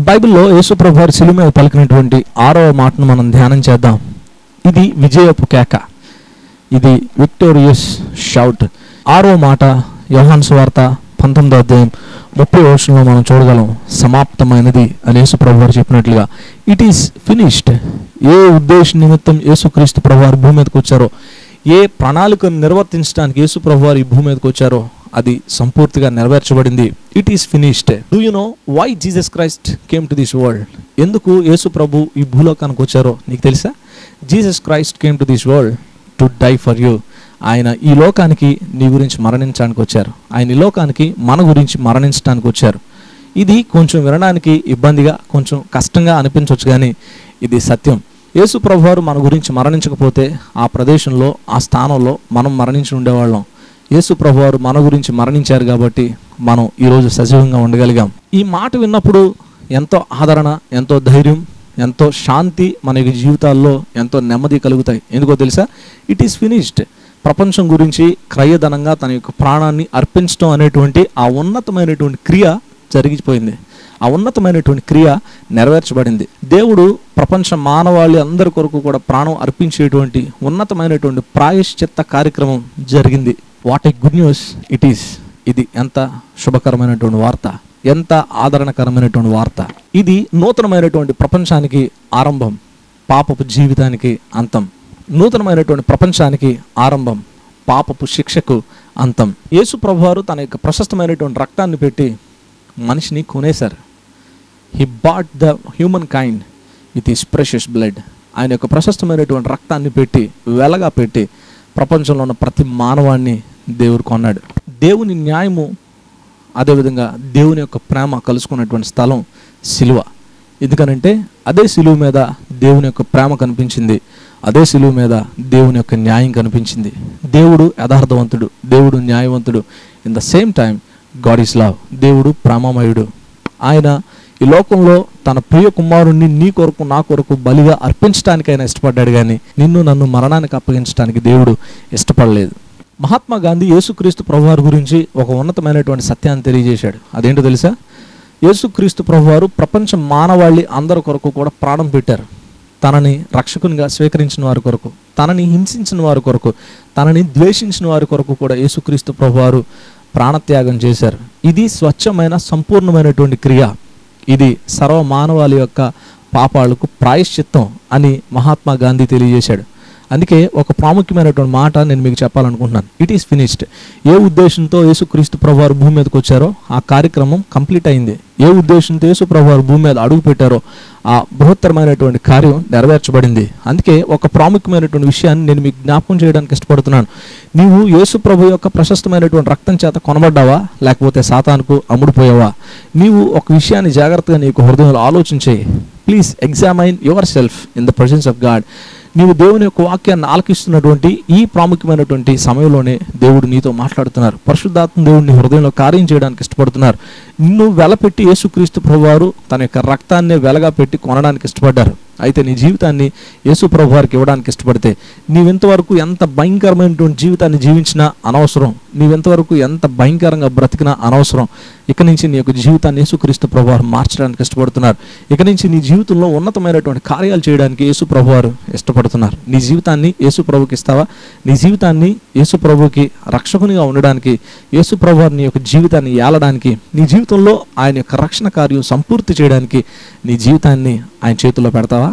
బైబిల్లో యేసుప్రభు వారి శిలువ మీద పలికినటువంటి 6వ మాటను మనం ధ్యానం చేద్దాం. ఇది విజయపు కేక, ఇది విక్టోరియస్ షౌట్. 6వ మాట యోహాను సువార్త 19వ అధ్యాయం 30వ వచనంలో మనం చూడగలం. సమాప్తమైనది అని యేసుప్రభు వారు చెప్పినట్లుగా ఇట్ ఈస్ ఫినిష్డ్. ఏ ఉద్దేశ నిమిత్తం యేసుక్రీస్తు ప్రభు వారు భూమి మీదకి వచ్చారో, ఏ ప్రణాళికను నిర్వర్తించడానికి యేసుప్రభు వారు ఈ భూమి మీదకి వచ్చారో అది సంపూర్తిగా నెరవేర్చబడింది. It is finished. Do you know why Jesus Christ came to this world? ఎందుకు యేసు ప్రభు ఈ భూలోకానికి వచ్చారో నీకు తెలుసా? Jesus Christ came to this world to die for you. ఆయన ఈ లోకానికి నీ గురించి మరణించడానికి వచ్చారు. ఆయన ఈ లోకానికి మన గురించి మరణించడానికి వచ్చారు. ఇది కొంచెం వినడానికి ఇబ్బందిగా, కొంచెం కష్టంగా అనిపించవచ్చు, కానీ ఇది సత్యం. యేసు ప్రభు వారు మన గురించి మరణించకపోతే ఆ ప్రదేశంలో, ఆ స్థానంలో మనం మరణించి ఉండేవాళ్ళం. యేసు ప్రభు వారు మన గురించి మరణించారు కాబట్టి మనం ఈరోజు సజీవంగా ఉండగలిగాం. ఈ మాట విన్నప్పుడు ఎంతో ఆదరణ, ఎంతో ధైర్యం, ఎంతో శాంతి మన జీవితాల్లో ఎంతో నెమ్మది కలుగుతాయి. ఎందుకో తెలుసా? It is finished. ప్రపంచం గురించి క్రయధనంగా తన యొక్క ప్రాణాన్ని అర్పించడం అనేటువంటి ఆ ఉన్నతమైనటువంటి క్రియ జరిగిపోయింది. ఆ ఉన్నతమైనటువంటి క్రియ నెరవేర్చబడింది. దేవుడు ప్రపంచ మానవాళి అందరి కొరకు కూడా ప్రాణం అర్పించేటువంటి ఉన్నతమైనటువంటి ప్రాయశ్చిత్త కార్యక్రమం జరిగింది. What a good news it is. ఇది ఎంత శుభకరమైనటువంటి వార్త, ఎంత ఆదరణకరమైనటువంటి వార్త. ఇది నూతనమైనటువంటి ప్రపంచానికి ఆరంభం, పాపపు జీవితానికి అంతం. నూతనమైనటువంటి ప్రపంచానికి ఆరంభం, పాపపు శిక్షకు అంతం. యేసు ప్రభువారు తన యొక్క ప్రశస్తమైనటువంటి రక్తాన్ని పెట్టి మనిషిని కొనేశారు. He bought the human kind with his precious blood. ఆయన యొక్క ప్రశస్తమైనటువంటి రక్తాన్ని పెట్టి, వెలగా పెట్టి ప్రపంచంలో ఉన్న ప్రతి మానవాన్ని దేవుడు కొన్నాడు. దేవుని న్యాయము, అదేవిధంగా దేవుని యొక్క ప్రేమ కలుసుకున్నటువంటి స్థలం సిలువ. ఎందుకనంటే అదే సిలువ మీద దేవుని యొక్క ప్రేమ కనిపించింది, అదే సిలువ మీద దేవుని యొక్క న్యాయం కనిపించింది. దేవుడు యథార్థవంతుడు, దేవుడు న్యాయవంతుడు. In the same time God is love. దేవుడు ప్రేమమయుడు. ఆయన ఈ లోకంలో తన ప్రియ కుమారుణ్ణి నీ కొరకు, నా కొరకు బలిగా అర్పించడానికి ఆయన ఇష్టపడ్డాడు, కానీ నిన్ను నన్ను మరణానికి అప్పగించడానికి దేవుడు ఇష్టపడలేదు. మహాత్మా గాంధీ యేసుక్రీస్తు ప్రభువారి గురించి ఒక ఉన్నతమైనటువంటి సత్యాన్ని తెలియజేశాడు. అదేంటో తెలుసా? యేసుక్రీస్తు ప్రభువారు ప్రపంచ మానవాళి అందరి కొరకు కూడా ప్రాణం పెట్టారు. తనని రక్షకునిగా స్వీకరించిన వారి కొరకు, తనని హింసించిన వారి కొరకు, తనని ద్వేషించిన వారి కొరకు కూడా యేసుక్రీస్తు ప్రభువారు ప్రాణత్యాగం చేశారు. ఇది స్వచ్ఛమైన, సంపూర్ణమైనటువంటి క్రియ. ఇది సర్వ మానవాళి యొక్క పాపాలకు ప్రాయశ్చిత్తం అని మహాత్మా గాంధీ తెలియజేశాడు. అందుకే ఒక ప్రాముఖ్యమైనటువంటి మాట నేను మీకు చెప్పాలనుకుంటున్నాను. It is finished. ఏ ఉద్దేశంతో యేసుక్రీస్తు ప్రభువారు భూమి మీదకి వచ్చారో ఆ కార్యక్రమం కంప్లీట్ అయింది. ఏ ఉద్దేశంతో యేసు ప్రభువారు భూమి మీద అడుగు పెట్టారో ఆ బృహత్తరమైనటువంటి కార్యం నెరవేర్చబడింది. అందుకే ఒక ప్రాముఖ్యమైనటువంటి విషయాన్ని నేను మీకు జ్ఞాపకం చేయడానికి ఇష్టపడుతున్నాను. నీవు యేసు ప్రభు యొక్క ప్రశస్తమైనటువంటి రక్తం చేత కొనబడ్డావా, లేకపోతే సాతానుకు అమ్ముడుపోయావా? నీవు ఒక విషయాన్ని జాగ్రత్తగా నీకు హృదయంలో ఆలోచించే. Please ఎగ్జామైన్ your self in the presence of God. నీవు దేవుని యొక్క వాక్యాన్ని ఆలకిస్తున్నటువంటి ఈ ప్రాముఖ్యమైనటువంటి సమయంలోనే దేవుడు నీతో మాట్లాడుతున్నారు. పరిశుద్ధాత్మ దేవుడు నీ హృదయంలో కార్యం చేయడానికి ఇష్టపడుతున్నారు. నిన్ను వెలపెట్టి యేసుక్రీస్తు ప్రభువారు తన యొక్క రక్తాన్ని వెలగా పెట్టి కొనడానికి ఇష్టపడ్డారు. అయితే నీ జీవితాన్ని యేసు ప్రభువారికి ఇవ్వడానికి ఇష్టపడితే, నీవెంతవరకు ఎంత భయంకరమైనటువంటి జీవితాన్ని జీవించినా అనవసరం, నీవెంతవరకు ఎంత భయంకరంగా బ్రతికినా అనవసరం. ఇక నుంచి నీ యొక్క జీవితాన్ని యేసుక్రీస్తు ప్రభువారు మార్చడానికి ఇష్టపడుతున్నారు. ఇక నుంచి నీ జీవితంలో ఉన్నతమైనటువంటి కార్యాలు చేయడానికి యేసు ప్రభువారు ఇష్టపడుతున్నారు. నీ జీవితాన్ని యేసు ప్రభుకి ఇస్తావా? నీ జీవితాన్ని యేసు ప్రభుకి రక్షకునిగా ఉండడానికి, యేసు ప్రభువారు నీ యొక్క జీవితాన్ని ఏలడానికి, నీ జీవితంలో ఆయన యొక్క రక్షణ కార్యం సంపూర్తి చేయడానికి నీ జీవితాన్ని ఆయన చేతుల్లో పెడతావా?